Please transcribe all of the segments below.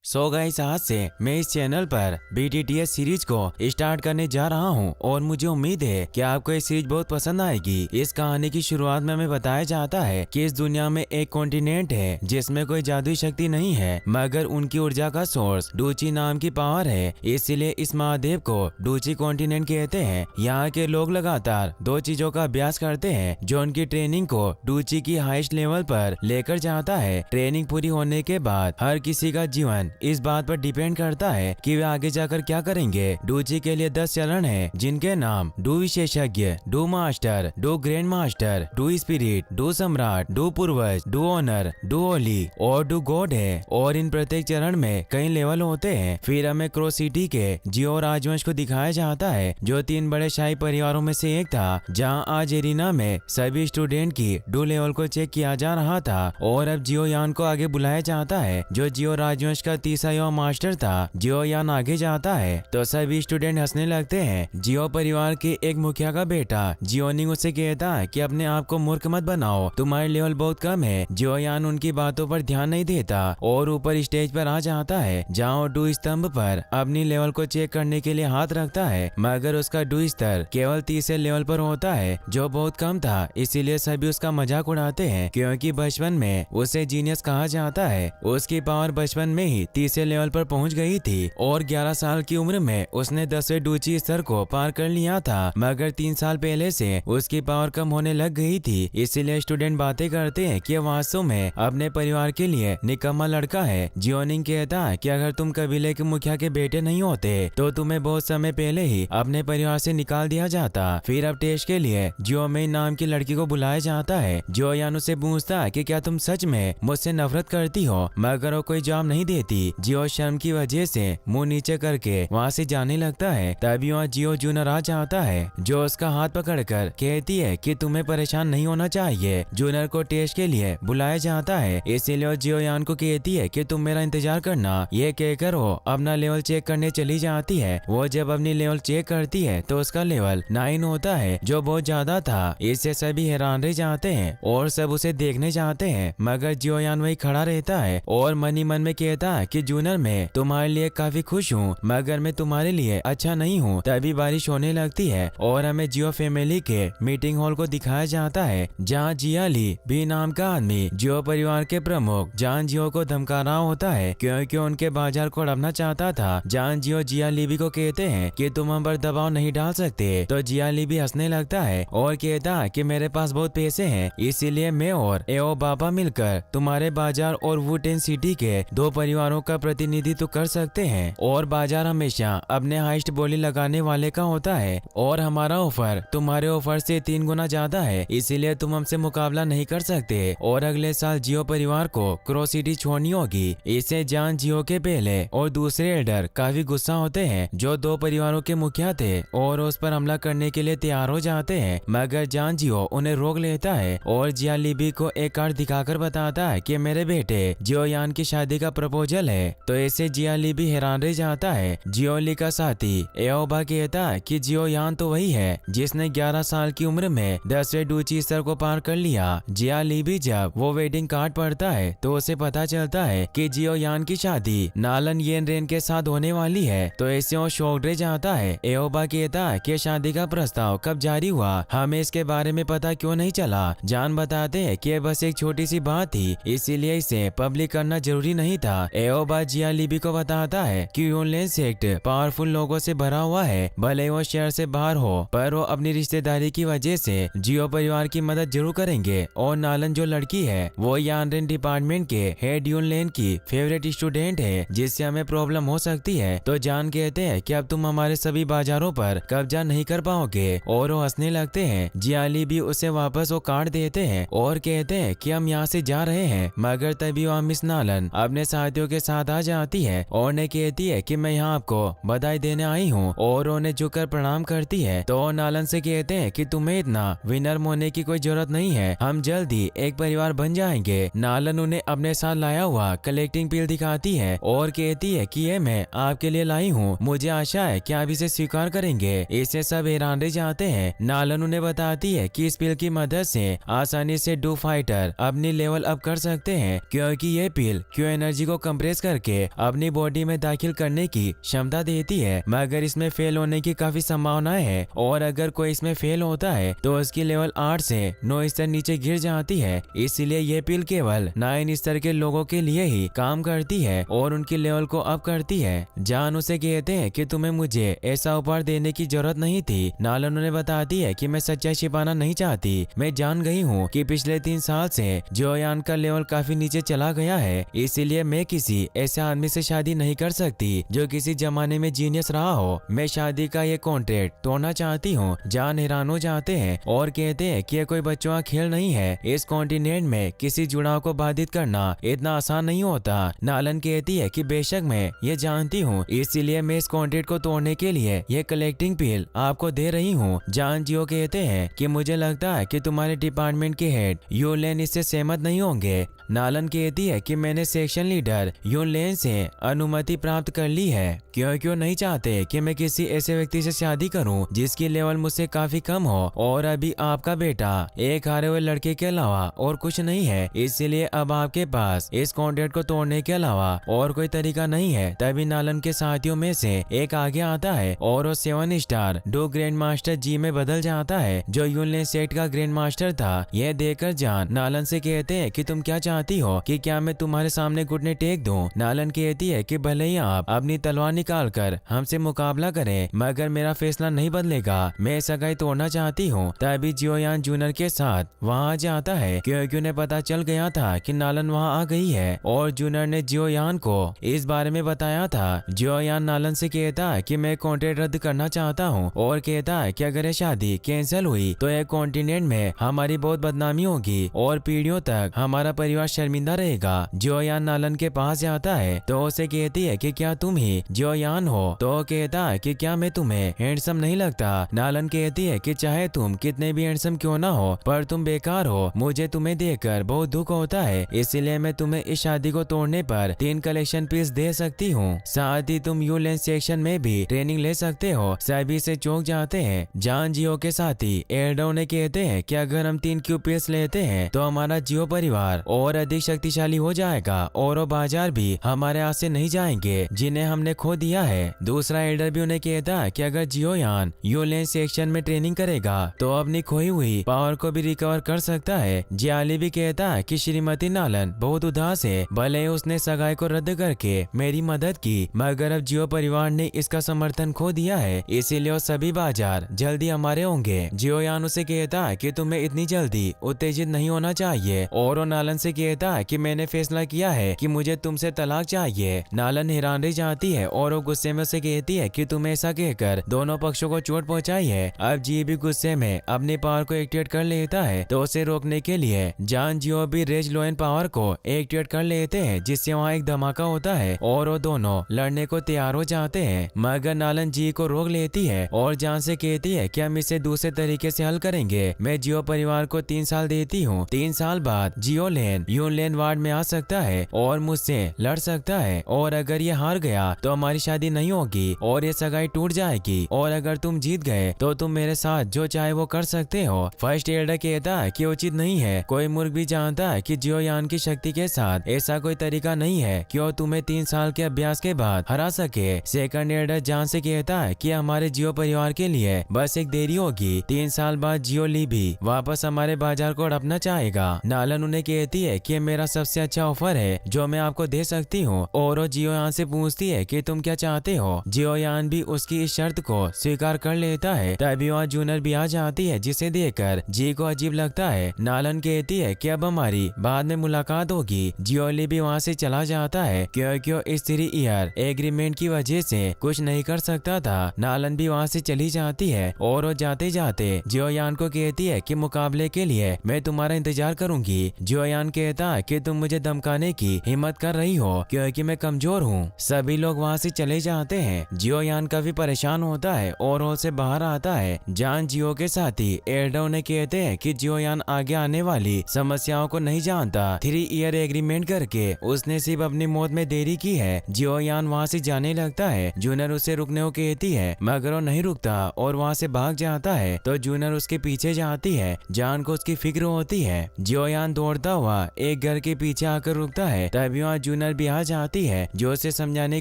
Guys, आज से मैं इस चैनल पर BTTS सीरीज को स्टार्ट करने जा रहा हूं और मुझे उम्मीद है कि आपको ये सीरीज बहुत पसंद आएगी। इस कहानी की शुरुआत में हमें बताया जाता है कि इस दुनिया में एक कॉन्टिनेंट है जिसमें कोई जादुई शक्ति नहीं है, मगर उनकी ऊर्जा का सोर्स डूची नाम की पावर है। इसीलिए इस महाद्वीप को डूची कॉन्टिनेंट कहते हैं। यहाँ के लोग लगातार दो चीजों का अभ्यास करते हैं जो उनकी ट्रेनिंग को डूची की हाईएस्ट लेवल पर लेकर जाता है। ट्रेनिंग पूरी होने के बाद हर किसी का जीवन इस बात पर डिपेंड करता है कि वे आगे जाकर क्या करेंगे। डूची के लिए 10 चरण हैं, जिनके नाम डू विशेषज्ञ, do master, do grand master, do spirit, do सम्राट, डू पूर्वज, डू ऑनर, डू होली और डू गॉड है। और इन प्रत्येक चरण में कई लेवल होते हैं। फिर हमें क्रो सिटी के जियो राजवंश को दिखाया जाता है, जो 3 बड़े शाही परिवारों में से एक था, जहाँ आज एरिना में सभी स्टूडेंट की डू लेवल को चेक किया जा रहा था। और अब जियो यान को आगे बुलाया जाता है, जो जियो राजवंश का तीसरा युवा मास्टर था। जियो यान आगे जाता है तो सभी स्टूडेंट हंसने लगते हैं। जियो परिवार के एक मुखिया का बेटा जियोनिंग उसे कहता है कि अपने आप को मूर्ख मत बनाओ, तुम्हारी लेवल बहुत कम है। जियो यान उनकी बातों पर ध्यान नहीं देता और ऊपर स्टेज पर आ जाता है, जहाँ डू स्तंभ पर अपनी लेवल को चेक करने के लिए हाथ रखता है, मगर उसका डू स्तर केवल 30 लेवल पर होता है, जो बहुत कम था। इसीलिए सभी उसका मजाक उड़ाते हैं, क्योंकि बचपन में उसे जीनियस कहा जाता है। उसकी पावर बचपन में ही 30 लेवल पर पहुंच गई थी और 11 साल की उम्र में उसने 10वें डूची स्तर को पार कर लिया था, मगर 3 साल पहले से उसकी पावर कम होने लग गई थी। इसीलिए स्टूडेंट बातें करते हैं कि वास्तव में अपने परिवार के लिए निकम्मा लड़का है। जियोनिंग कहता है कि अगर तुम कबीले के मुखिया के बेटे नहीं होते तो तुम्हें बहुत समय पहले ही अपने परिवार से निकाल दिया जाता। फिर अब टेस्ट के लिए जियो मेई नाम की लड़की को बुलाया जाता है। जियो यान उससे पूछता है कि क्या तुम सच में मुझसे नफरत करती हो, मगर वो कोई जवाब नहीं देती। जियो शर्म की वजह से मुंह नीचे करके वहाँ से जाने लगता है। तभी वहाँ जियो जूनियर आ जाता है, जो उसका हाथ पकड़कर कहती है कि तुम्हें परेशान नहीं होना चाहिए। जूनियर को टेस्ट के लिए बुलाया जाता है, इसीलिए वो जियो यान को कहती है कि तुम मेरा इंतजार करना। ये कहकर वो अपना लेवल चेक करने चली जाती है। वो जब अपनी लेवल चेक करती है तो उसका लेवल 9 होता है, जो बहुत ज्यादा था। इससे सभी हैरान रह जाते हैं और सब उसे देखने जाते हैं, मगर जियो यान वही खड़ा रहता है और मन ही मन में कहता है कि जूनियर मैं तुम्हारे लिए काफी खुश हूँ, मगर मैं तुम्हारे लिए अच्छा नहीं हूँ। तभी बारिश होने लगती है और हमें जियो फैमिली के मीटिंग हॉल को दिखाया जाता है, जहाँ जिया ली भी नाम का आदमी जियो परिवार के प्रमुख जान जियो को धमका रहा होता है, क्योंकि उनके बाजार को हड़पना चाहता था। जान जियो जिया लीबी को कहते हैं कि तुम हम पर दबाव नहीं डाल सकते, तो जिया लीबी हंसने लगता है और कहता है कि मेरे पास बहुत पैसे हैं, इसीलिए मैं और एओ बाबा मिलकर तुम्हारे बाजार और वुटेन सिटी के 2 परिवारों का प्रतिनिधित्व कर सकते हैं। और बाजार हमेशा अपने हाईएस्ट बोली लगाने वाले का होता है और हमारा ऑफर तुम्हारे ऑफर से 3 गुना ज्यादा है, इसीलिए तुम हमसे मुकाबला नहीं कर सकते और अगले साल जियो परिवार को क्रो सिटी छोड़नी होगी। इसे जान जियो के पहले और दूसरे एल्डर काफी गुस्सा होते हैं, जो 2 परिवारों के मुखिया थे, और उस पर हमला करने के लिए तैयार हो जाते हैं, मगर जान जियो उन्हें रोक लेता है और जिया लीबी को एक कार्ड दिखाकर बताता है कि मेरे बेटे जियो यान की शादी का प्रपोजल है। तो ऐसे जिया लीबी हैरान रह जाता है। जियो ली का साथी एओबा कहता है कि जियो यान तो वही है जिसने 11 साल की उम्र में 10वें डूची स्तर को पार कर लिया। जिया लीबी जब वो वेडिंग कार्ड पढ़ता है तो उसे पता चलता है कि जियो यान की शादी नालन येन रेन के साथ होने वाली है, तो ऐसे वो शॉक्ड रह जाता है। एओबा कहता है कि शादी का प्रस्ताव कब जारी हुआ, हमें इसके बारे में पता क्यों नहीं चला। जान बताते हैं कि बस एक छोटी सी बात थी, इसीलिए इसे पब्लिक करना जरूरी नहीं था। एओबा जिया लीबी को बताता है कि यूनलेन सेक्ट पावरफुल लोगों से भरा हुआ है, भले वो शहर से बाहर हो, पर वो अपनी रिश्तेदारी की वजह से जियो परिवार की मदद जरूर करेंगे। और नालन जो लड़की है वो यानरेन डिपार्टमेंट के हेड यूनलेन की फेवरेट स्टूडेंट है, जिससे हमें प्रॉब्लम हो सकती है। तो जान कहते हैं कि अब तुम हमारे सभी बाजारों पर कब्जा नहीं कर पाओगे, और वो हंसने लगते हैं। जियाली भी उसे वापस वो कार्ड देते हैं और कहते हैं कि हम यहाँ से जा रहे हैं, मगर तभी वहाँ मिस नालन अपने साथियों के साथ आ जाती है और ने कहती है कि मैं यहाँ आपको बधाई देने आई हूँ, और उन्हें झुककर प्रणाम करती है। तो नालन से कहते हैं कि तुम्हें इतना विनर होने की कोई जरूरत नहीं है, हम जल्द ही एक परिवार बन जाएंगे। नालन उन्हें अपने साथ लाया हुआ कलेक्टिंग पिल दिखाती है और कहती है कि ये मैं आपके लिए लाई हूँ, मुझे आशा है कि आप इसे स्वीकार करेंगे। इससे सब हैरान रह जाते हैं। नालन उन्हें बताती है कि इस पिल की मदद से आसानी से डू फाइटर अपनी लेवल अप कर सकते हैं, क्योंकि ये पिल क्यू एनर्जी को कंप्रेस प्रेस करके अपनी बॉडी में दाखिल करने की क्षमता देती है, मगर इसमें फेल होने की काफी संभावनाएं है और अगर कोई इसमें फेल होता है तो उसकी लेवल 8 से 9 स्तर नीचे गिर जाती है। इसीलिए ये पिल केवल 9 स्तर के लोगों के लिए ही काम करती है और उनकी लेवल को अप करती है। जान उसे कहते हैं कि तुम्हें मुझे ऐसा उपहार देने की जरूरत नहीं थी। नालन उन्हें बताती है कि मैं सच्चाई छिपाना नहीं चाहती, मैं जान गई हूँ कि पिछले 3 साल से जियोयान का लेवल काफी नीचे चला गया है, इसीलिए मैं किसी ऐसे आदमी से शादी नहीं कर सकती जो किसी जमाने में जीनियस रहा हो। मैं शादी का ये कॉन्ट्रैक्ट तोड़ना चाहती हूँ। जान हैरान हो जाते हैं और कहते हैं कि यह कोई बच्चों का खेल नहीं है। इस कॉन्टिनेंट में किसी जुड़ाव को बाधित करना इतना आसान नहीं होता। नालन कहती है कि बेशक मैं ये जानती हूँ, इसीलिए मैं इस कॉन्ट्रैक्ट को तोड़ने के लिए ये कलेक्टिंग पिल आपको दे रही हूँ। जान जियो कहते हैं कि मुझे लगता है कि तुम्हारे डिपार्टमेंट के हेड यूलेन इससे सहमत नहीं होंगे। नालन कहती है कि मैंने सेक्शन लीडर यूलेन से अनुमति प्राप्त कर ली है, क्यों नहीं चाहते कि मैं किसी ऐसे व्यक्ति से शादी करूं जिसकी लेवल मुझसे काफी कम हो और अभी आपका बेटा एक हारे हुए लड़के के अलावा और कुछ नहीं है, इसलिए अब आपके पास इस कॉन्ट्रैक्ट को तोड़ने के अलावा और कोई तरीका नहीं है। तभी नालन के साथियों में से एक आगे आता है और वो 7 स्टार डो ग्रैंड मास्टर जी में बदल जाता है, जो यूलेन सेट का ग्रैंड मास्टर था। यह देखकर जान नालन से कहते हैं कि तुम क्या चाहती हो कि क्या मैं तुम्हारे सामने घुटने टेक दूं? नालन कहती है कि भले ही आप अपनी तलवार निकाल कर हमसे मुकाबला करें, मगर मेरा फैसला नहीं बदलेगा। मैं सगाई तोड़ना चाहती हूँ। तभी जियोयान जूनियर के साथ वहाँ जाता है, क्योंकि उन्हें पता चल गया था कि नालन वहाँ आ गई है और जूनियर ने जियोयान को इस बारे में बताया था। जियोयान नालन से कहता है कि मैं कॉन्ट्रैक्ट रद्द करना चाहता हूँ और कहता है कि अगर ये शादी कैंसिल हुई तो यह कॉन्टिनेंट में हमारी बहुत बदनामी होगी और पीढ़ियों तक हमारा परिवार शर्मिंदा रहेगा। जियोयान नालन के पास जाता है तो उसे कहती है कि क्या तुम ही जियोयान हो? तो कहता है कि क्या मैं तुम्हें हैंडसम नहीं लगता? नालन कहती है कि चाहे तुम कितने भी हैंडसम क्यों ना हो, पर तुम बेकार हो। मुझे तुम्हें देखकर बहुत दुख होता है, इसलिए मैं तुम्हें इस शादी को तोड़ने पर 3 कलेक्शन पीस दे सकती हूँ। साथ ही तुम यूलेन सेक्शन में भी ट्रेनिंग ले सकते हो। सभी से चौंक जाते हैं। जान जियो के साथी एयरडो ने कहते हैं कि अगर हम 3 क्यू पीस लेते हैं तो हमारा जियो परिवार और अधिक शक्तिशाली हो जाएगा और वो बाजार भी हमारे हाथ से नहीं जाएंगे जिन्हें हमने खो दिया है। दूसरा एल्डर भी उन्हें कहता है कि अगर जियोयान यूलेन सेक्शन में ट्रेनिंग करेगा तो अपनी खोई हुई पावर को भी रिकवर कर सकता है। जियाली भी कहता है कि श्रीमती नालन बहुत उदास है, भले ही उसने सगाई को रद्द करके मेरी मदद की, मगर अब जियो परिवार ने इसका समर्थन खो दिया है, इसीलिए वो सभी बाजार जल्दी हमारे होंगे। जियोयान उसे कहता है कि तुम्हें इतनी जल्दी उत्तेजित नहीं होना चाहिए और वो नालन से कहता है कि मैंने फैसला किया है कि मुझे तुमसे तलाक चाहिए। नालन हैरान रह जाती है और वो गुस्से में उसे कहती है कि तुम्हें ऐसा कहकर दोनों पक्षों को चोट पहुंचाई है। अब जी भी गुस्से में अपनी पावर को एक्टिवेट कर लेता है, तो उसे रोकने के लिए जान जियो भी रेज लोएन पावर को एक्टिवेट कर लेते हैं, जिससे वहाँ एक धमाका होता है और वो दोनों लड़ने को तैयार हो जाते हैं। मगर नालन जी को रोक लेती है और जान से कहती है कि हम इसे दूसरे तरीके से हल करेंगे। मैं जियो परिवार को 3 साल देती हूँ। 3 साल बाद जियो लेन यूलेन वार्ड में आ सकता है और मुझसे लड़ सकता है, और अगर ये हार गया तो हमारी शादी नहीं होगी और ये सगाई टूट जाएगी, और अगर तुम जीत गए तो तुम मेरे साथ जो चाहे वो कर सकते हो। फर्स्ट एल्डर कहता है कि उचित नहीं है। कोई मूर्ख भी जानता है कि जियोयान की शक्ति के साथ ऐसा कोई तरीका नहीं है कि वो तुम्हें 3 साल के अभ्यास के बाद हरा सके। सेकंड एल्डर जान से कहता है कि हमारे जियो परिवार के लिए बस एक देरी होगी। 3 साल बाद जियो ली भी वापस हमारे बाजार को हड़पना चाहेगा। नालन उन्हें कहती है कि मेरा सबसे अच्छा ऑफर है जो मैं आपको दे सकती हूँ, और वो जियोयान से पूछती है कि तुम क्या चाहते हो। जियोयान भी उसकी इस शर्त को स्वीकार कर लेता है। तभी वहाँ जूनियर भी आ जाती है, जिसे देखकर जी को अजीब लगता है। नालन कहती है कि अब हमारी बाद में मुलाकात होगी। जियोली भी वहाँ से चला जाता है क्योंकि वो इस 3 ईयर एग्रीमेंट की वजह से कुछ नहीं कर सकता था। नालन भी वहाँ से चली जाती है और वो जाते जाते जियोयान को कहती है कि मुकाबले के लिए मैं तुम्हारा इंतजार करूंगी। जियोयान कहता है कि तुम मुझे धमकाने की हिम्मत कर रही हो क्योंकि मैं कमजोर हूँ। सभी लोग वहाँ से चले जाते हैं। जियोयान काफी परेशान होता है और हॉल से बाहर आता है। जान जियो के साथी एल्डो ने कहते हैं कि जियोयान आगे आने वाली समस्याओं को नहीं जानता। 3 ईयर एग्रीमेंट करके उसने सिर्फ अपनी मौत में देरी की है। जियोयान वहाँ से जाने लगता है। जूनियर उसे रुकने को कहती है, मगर वो नहीं रुकता और वहाँ से भाग जाता है, तो जूनियर उसके पीछे जाती है। जान को उसकी फिक्र होती है। जियोयान दौड़ता हुआ एक घर के पीछे आकर रुकता है। तभी वहाँ जूनियर जूनर भी आ जाती है जो उसे समझाने की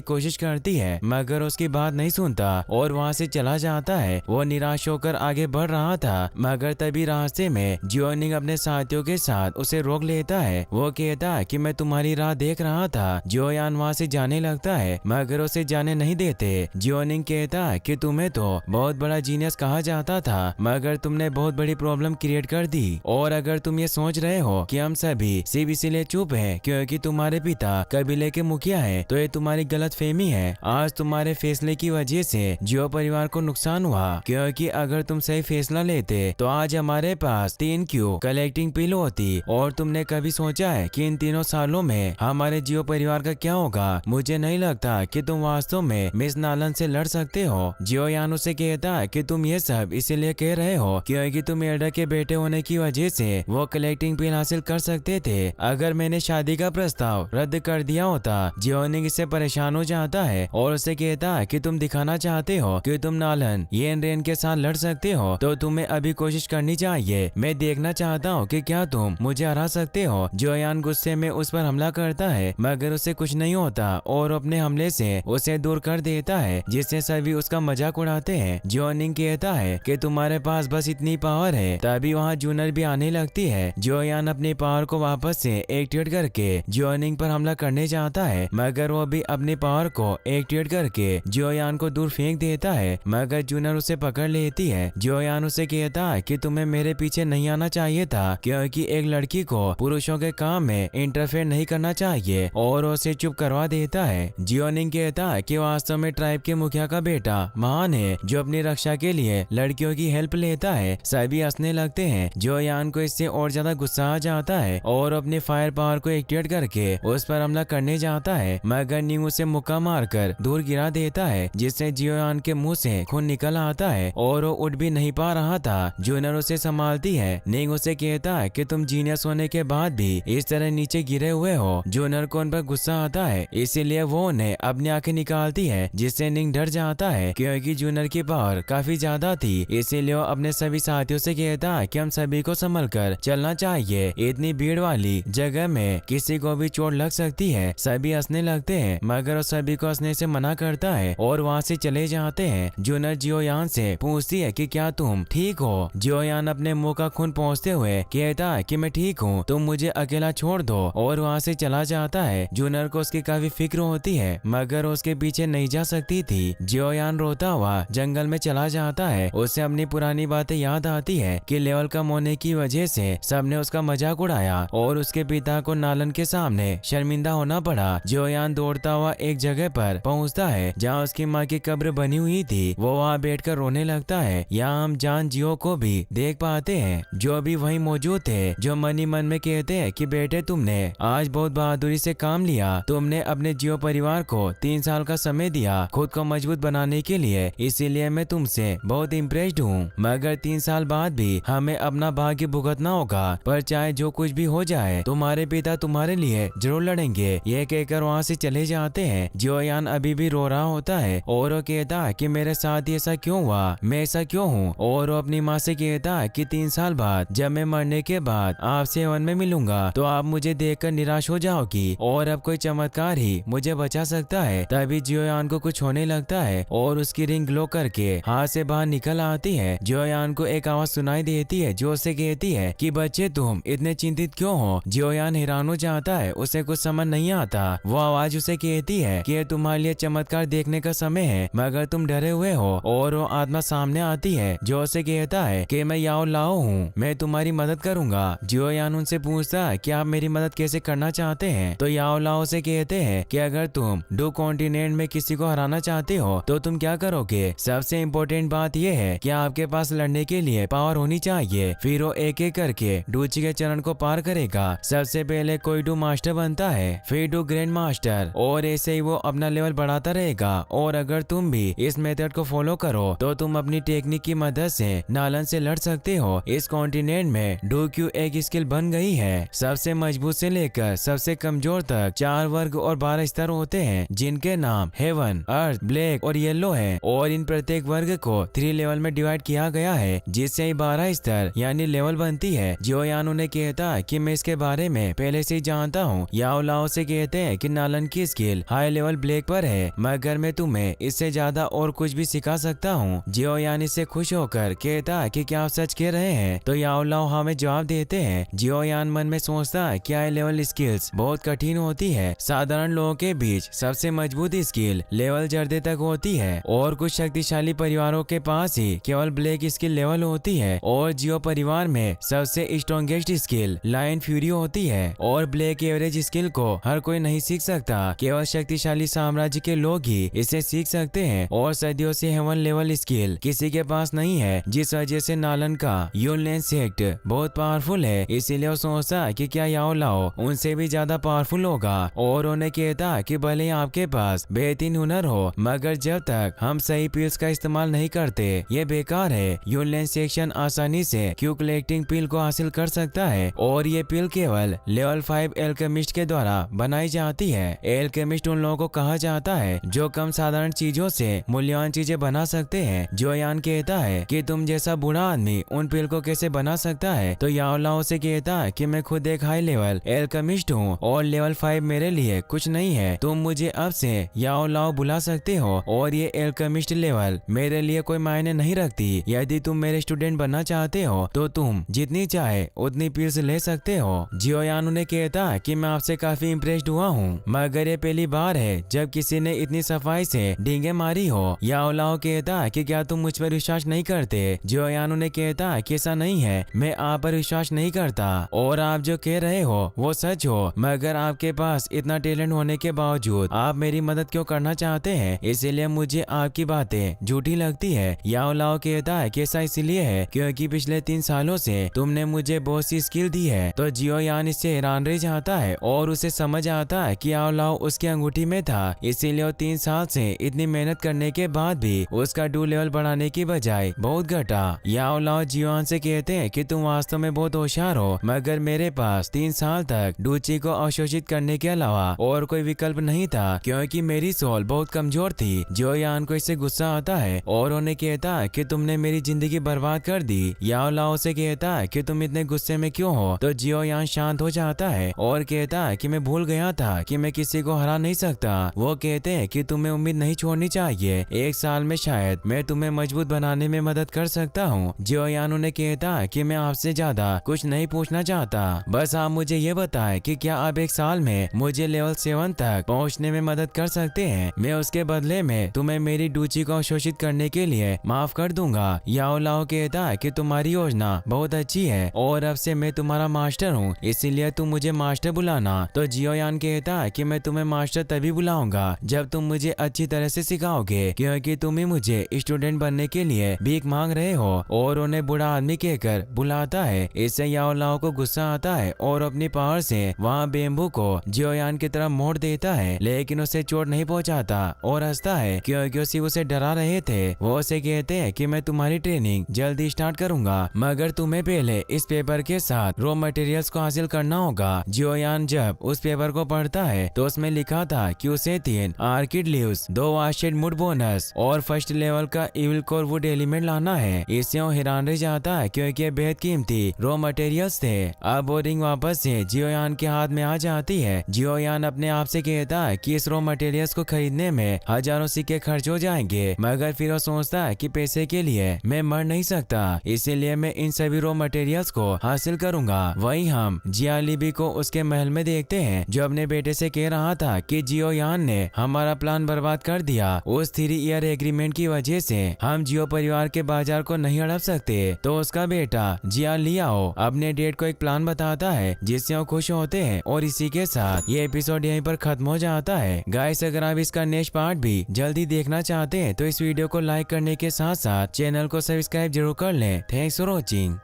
कोशिश करती है, मगर उसकी बात नहीं सुनता और वहाँ से चला जाता है। वो निराश होकर आगे बढ़ रहा था, मगर तभी रास्ते में जियोनिंग अपने साथियों के साथ उसे रोक लेता है। वो कहता है कि मैं तुम्हारी राह देख रहा था। जियोयान वहाँ से जाने लगता है, मगर उसे जाने नहीं देते। जियोनिंग कहता है कि तुम्हें तो बहुत बड़ा जीनियस कहा जाता था, मगर तुमने बहुत बड़ी प्रॉब्लम क्रिएट कर दी। और अगर तुम ये सोच रहे हो कि हम सभी सिर्फ इसीलिए चुप हैं क्योंकि तुम्हारे पिता कबीले के मुखिया हैं, तो ये तुम्हारी गलतफहमी है। आज तुम्हारे फैसले की वजह से जियो परिवार को नुकसान हुआ, क्योंकि अगर तुम सही फैसला लेते तो आज हमारे पास 3 क्यू कलेक्टिंग पिल होती। और तुमने कभी सोचा है कि इन 3 सालों में हमारे जियो परिवार का क्या होगा? मुझे नहीं लगता कि तुम वास्तव में मिस नालन से लड़ सकते हो। जियोयान उसे कहता है कि तुम ये सब इसीलिए कह रहे हो क्योंकि तुम एल्डर के बेटे होने की वजह से वो कलेक्टिंग पिल हासिल कर सकते थे। अगर मैंने शादी का प्रस्ताव रद्द कर दिया होता। जियोनिंग इससे परेशान हो जाता है और उसे कहता है कि तुम दिखाना चाहते हो कि तुम नालन येन रेन के साथ लड़ सकते हो, तो तुम्हें अभी कोशिश करनी चाहिए। मैं देखना चाहता हूँ कि क्या तुम मुझे हरा सकते हो। जियोयान गुस्से में उस पर हमला करता है, मगर उसे कुछ नहीं होता और अपने हमले से उसे दूर कर देता है, जिससे सभी उसका मजाक उड़ाते हैं। जियोनिंग कहता है कि तुम्हारे पास बस इतनी पावर है। तभी वहाँ जूनर भी आने लगती है। जियोयान अपनी पावर को वापस से एक्टिवेट करके जियोनिंग पर हमला करने जाता है, मगर वो भी अपनी पावर को एक्टिवेट करके जियोयान को दूर फेंक देता है, मगर जूनर उसे पकड़ लेती है। जियोयान उसे कहता है कि तुम्हें मेरे पीछे नहीं आना चाहिए था, क्योंकि एक लड़की को पुरुषों के काम में इंटरफेयर नहीं करना चाहिए, और उसे चुप करवा देता है। जियोनिंग कहता है कि वास्तव में ट्राइब के मुखिया का बेटा महान है जो अपनी रक्षा के लिए लड़कियों की हेल्प लेता है। सभी हंसने लगते हैं। जियोयान को इससे और ज्यादा गुस्सा आ जाता है और अपने फायर पावर को एक्टिवेट करके उस पर हमला करने जाता है, मगर निंग उसे मुक्का मारकर दूर गिरा देता है, जिससे जियोयान के मुंह से खून निकल आता है और वो उठ भी नहीं पा रहा था। जूनर उसे संभालती है। निंग उसे कहता है कि तुम जीनियस होने के बाद भी इस तरह नीचे गिरे हुए हो। जूनर को उन पर गुस्सा आता है, इसीलिए वो उन्हें अपनी आंखें निकालती है, जिससे निंग डर जाता है क्योंकि जूनर की पावर काफी ज्यादा थी। इसीलिए वो अपने सभी साथियों से कहता है कि हम सभी को संभल कर चलना चाहिए। इतनी भीड़ वाली जगह में किसी को भी चोट लग सकती है। सभी हंसने लगते हैं, मगर वो सभी को हंसने से मना करता है और वहाँ से चले जाते हैं। जूनर जियोयान से पूछती है कि क्या तुम ठीक हो? जियोयान अपने मुंह का खून पोंछते हुए कहता है कि मैं ठीक हूँ, तुम मुझे अकेला छोड़ दो, और वहाँ से चला जाता है। जूनर को उसकी काफी फिक्र होती है, मगर उसके पीछे नहीं जा सकती थी। जियोयान रोता हुआ जंगल में चला जाता है। उसे अपनी पुरानी बातें याद आती है कि लेवल कम होने की वजह से सबने उसका मजाक उड़ाया और उसके पिता को नालन के सामने शर्मिंदा होना पड़ा। जियोयान दौड़ता हुआ एक जगह पर पहुंचता है जहां उसकी माँ की कब्र बनी हुई थी। वो वहां बैठकर रोने लगता है। यहाँ हम जान जियो को भी देख पाते हैं, जो भी वहीं मौजूद थे, जो मन ही मन में कहते हैं कि बेटे तुमने आज बहुत बहादुरी से काम लिया। तुमने अपने जियो परिवार को 3 साल का समय दिया खुद को मजबूत बनाने के लिए, इसीलिए मैं तुमसे बहुत इम्प्रेस्ड हूँ। मगर 3 साल बाद भी हमें अपना भाग्य भुगतना होगा, पर चाहे जो कुछ भी हो जाए तुम्हारे पिता तुम्हारे लिए जरूर लड़ेंगे। ये कहकर वहाँ से चले जाते हैं। जियोयान अभी भी रो रहा होता है और वो कहता है कि मेरे साथ ऐसा क्यों हुआ, मैं ऐसा क्यों हूँ। और वो अपनी माँ से कहता है कि 3 साल बाद जब मैं मरने के बाद आपसे वन में मिलूंगा तो आप मुझे देखकर निराश हो जाओगी और अब कोई चमत्कार ही मुझे बचा सकता है। तभी जियोयान को कुछ होने लगता है और उसकी रिंग ग्लो करके हाथ से बाहर निकल आती है। जियोयान को एक आवाज सुनाई देती है जो उसे कहती है कि बच्चे तुम इतने चिंतित क्यों हो। जियोयान हैरान हो जाता है, उसे कुछ समझ नहीं आता। वो आवाज उसे कहती है कि ये तुम्हारे लिए चमत्कार देखने का समय है, मगर तुम डरे हुए हो। और वो आत्मा सामने आती है जो उसे कहता है कि मैं याओ लाओ हूँ, मैं तुम्हारी मदद करूंगा। जियोयान उनसे पूछता है कि आप मेरी मदद कैसे करना चाहते हैं। तो याओ लाओ से कहते हैं कि अगर तुम डू कॉन्टिनेंट में किसी को हराना चाहते हो तो तुम क्या करोगे। सबसे इम्पोर्टेंट बात यह है कि आपके पास लड़ने के लिए पावर होनी चाहिए। फिर वो एक एक करके डूची के चरण को पार करेगा। सबसे पहले कोई डू मास्टर बनता है, फिर डू ग्रैंड मास्टर, और ऐसे ही वो अपना लेवल बढ़ाता रहेगा। और अगर तुम भी इस मेथड को फॉलो करो तो तुम अपनी टेक्निक की मदद से नालन से लड़ सकते हो। इस कॉन्टिनेंट में डू क्यू एक स्किल बन गई है। सबसे मजबूत से लेकर सबसे कमजोर तक 4 वर्ग और 12 स्तर होते हैं, जिनके नाम हेवन, अर्थ, ब्लैक और येलो है। और इन प्रत्येक वर्ग को 3 लेवल में डिवाइड किया गया है, जिससे 12 स्तर यानी लेवल बनती है। जियोयान उन्हें कहता है कि मैं इसके बारे में पहले से ही जानता हूँ। याओ लाओ लाओ से कहते हैं कि नालन की स्किल हाई लेवल ब्लैक पर है, मगर मैं तुम्हें इससे ज्यादा और कुछ भी सिखा सकता हूँ। जियो यान इससे खुश होकर कहता है कि क्या आप सच कह रहे हैं? तो याओ लाओ हमें जवाब देते हैं। जियो यान मन में सोचता है कि हाई लेवल स्किल्स बहुत कठिन होती है। साधारण लोगों के बीच सबसे मजबूत स्किल लेवल जर्दे तक होती है और कुछ शक्तिशाली परिवारों के पास ही केवल ब्लैक स्किल लेवल होती है। और जियो परिवार में सबसे स्ट्रॉन्गेस्ट स्किल लाइन फ्यूरी होती है और ब्लैक एवरेज स्किल को हर कोई नहीं सीख सकता, केवल शक्तिशाली साम्राज्य के लोग ही इसे सीख सकते हैं। और सदियों से हेवन लेवल स्किल किसी के पास नहीं है, जिस वजह से नालन का यूनलैंड सेक्ट बहुत पावरफुल है। इसीलिए वो सोचता कि क्या याओ लाओ उनसे भी ज्यादा पावरफुल होगा और उन्हें कहता कि भले ही आपके पास बेहतरीन हुनर हो, मगर जब तक हम सही पिल्स का इस्तेमाल नहीं करते ये बेकार है। यूनलैंड सेक्शन आसानी से क्यू कलेक्टिंग पिल को हासिल कर सकता है और ये पिल केवल लेवल 5 एल्केमिस्ट के द्वारा बनाई जाती है। एल्केमिस्ट उन लोगों को कहा जाता है जो कम साधारण चीजों से मूल्यवान चीजें बना सकते हैं। जो यान कहता है कि तुम जैसा बूढ़ा आदमी उन पिल को कैसे बना सकता है? तो याओ लाओ से कहता है कि मैं खुद एक हाई लेवल एल्केमिस्ट हूँ और लेवल 5 मेरे लिए कुछ नहीं है। तुम मुझे अब से याओ लाओ बुला सकते हो और ये एल्केमिस्ट लेवल मेरे लिए कोई मायने नहीं रखती। यदि तुम मेरे स्टूडेंट बनना चाहते हो तो तुम जितनी चाहे उतनी पिल्स ले सकते हो। जियो यान उन्हें कहता है कि मैं आपसे काफी इम्प्रेस्ड हुआ हूँ, मगर ये पहली बार है जब किसी ने इतनी सफाई से डींगे मारी हो। याओ लाओ कहता है कि क्या तुम मुझ पर विश्वास नहीं करते? जियो यान उन्हें कहता है कि ऐसा नहीं है, मैं आप पर विश्वास नहीं करता और आप जो कह रहे हो वो सच हो, मगर आपके पास इतना टैलेंट होने के बावजूद आप मेरी मदद क्यों करना चाहते हैं? इसीलिए मुझे आपकी बातें झूठी लगती है। याओ लाओ कहता है कि ऐसा इसलिए है क्योंकि पिछले 3 सालों से तुमने मुझे बहुत सी स्किल दी है। तो जियो यान इससे हैरान रह जाता है और उसे समझ आता है कि याओ लाओ उसकी अंगूठी में था, इसीलिए वो 3 साल से इतनी मेहनत करने के बाद भी उसका डू लेवल बढ़ाने की बजाय बहुत घटा। याओ लाओ जियो यान से कहते हैं कि तुम वास्तव में बहुत होशियार हो, मगर मेरे पास 3 साल तक डूची को अवशोषित करने के अलावा और कोई विकल्प नहीं था क्योंकि मेरी सोल बहुत कमजोर थी। जियो यान को इससे गुस्सा आता है और उन्हें कहता है कि तुमने मेरी जिंदगी बर्बाद कर दी। याओ लाओ से कहता है कि तुम इतने गुस्से में क्यों हो? तो जियो यान शांत हो जाता है और कहता है कि मैं भूल गया था कि मैं किसी को हरा नहीं सकता। वो कहते हैं कि तुम्हें उम्मीद नहीं छोड़नी चाहिए, 1 साल में शायद मैं तुम्हें मजबूत बनाने में मदद कर सकता हूँ। जियो यान उन्हें कहता है कि मैं आपसे ज्यादा कुछ नहीं पूछना चाहता, बस आप मुझे ये बताएं कि क्या आप 1 साल में मुझे लेवल 7 तक पहुँचने में मदद कर सकते हैं? मैं उसके बदले में तुम्हें मेरी डूची को अवशोषित करने के लिए माफ कर दूंगा। याओ लाओ कहता है कि तुम्हारी योजना बहुत अच्छी है और अब से मैं तुम्हारा मास्टर हूँ, इसीलिए तुम मुझे मास्टर बुलाना। तो जियो यान कहता है कि मैं तुम्हें मास्टर तभी बुलाऊंगा जब तुम मुझे अच्छी तरह से सिखाओगे, क्योंकि तुम ही मुझे स्टूडेंट बनने के लिए भीख मांग रहे हो। और उन्हें बूढ़ा आदमी कहकर बुलाता है। इससे याओ लाओ को गुस्सा आता है और अपनी पावर से वहाँ बेम्बू को जियो यान की तरफ मोड़ देता है, लेकिन उसे चोट नहीं पहुँचाता और हंसता है क्योंकि उसी उसे डरा रहे थे। वो उसे कहते हैं कि मैं तुम्हारी ट्रेनिंग जल्दी स्टार्ट करूंगा, मगर तुम्हें पहले इस पेपर के साथ रॉ मटेरियल्स को हासिल करना होगा। जियो यान जब उस पेपर को पढ़ता है तो उसमें लिखा था कि उसे 3 आर्किड लीव्स, 2 वाशेड मुड बोनस और फर्स्ट लेवल का इविल कोर वुड एलिमेंट लाना है। इससे वो हैरान रह जाता है क्योंकि ये बेहद कीमती रॉ मटेरियल्स थे। अब वो रिंग वापस से जियो यान के हाथ में आ जाती है। जियो यान अपने आप से कहता है कि इस रॉ मटेरियल्स को खरीदने में हजारों सिक्के खर्च हो जाएंगे, मगर फिर वो सोचता है कि पैसे के लिए मैं मर नहीं सकता, इसीलिए मैं इन सभी रॉ मटेरियल्स को हासिल करूंगा। वहीं हम जिया लिबी को उसके महल में देखते हैं, जो अपने बेटे से कह रहा था कि जियो यान ने हमारा प्लान बर्बाद कर दिया। उस 3 ईयर एग्रीमेंट की वजह से हम जियो परिवार के बाजार को नहीं हड़प सकते। तो उसका बेटा जिया लियाओ अपने डेड को एक प्लान बताता है जिससे वो खुश होते हैं और इसी के साथ ये एपिसोड यहीं पर खत्म हो जाता है। गाइस, अगर आप इसका नेक्स्ट पार्ट भी जल्दी देखना चाहते हैं तो इस वीडियो को लाइक करने के साथ साथ चैनल को सब्सक्राइब जरूर कर लें। Thanks for watching.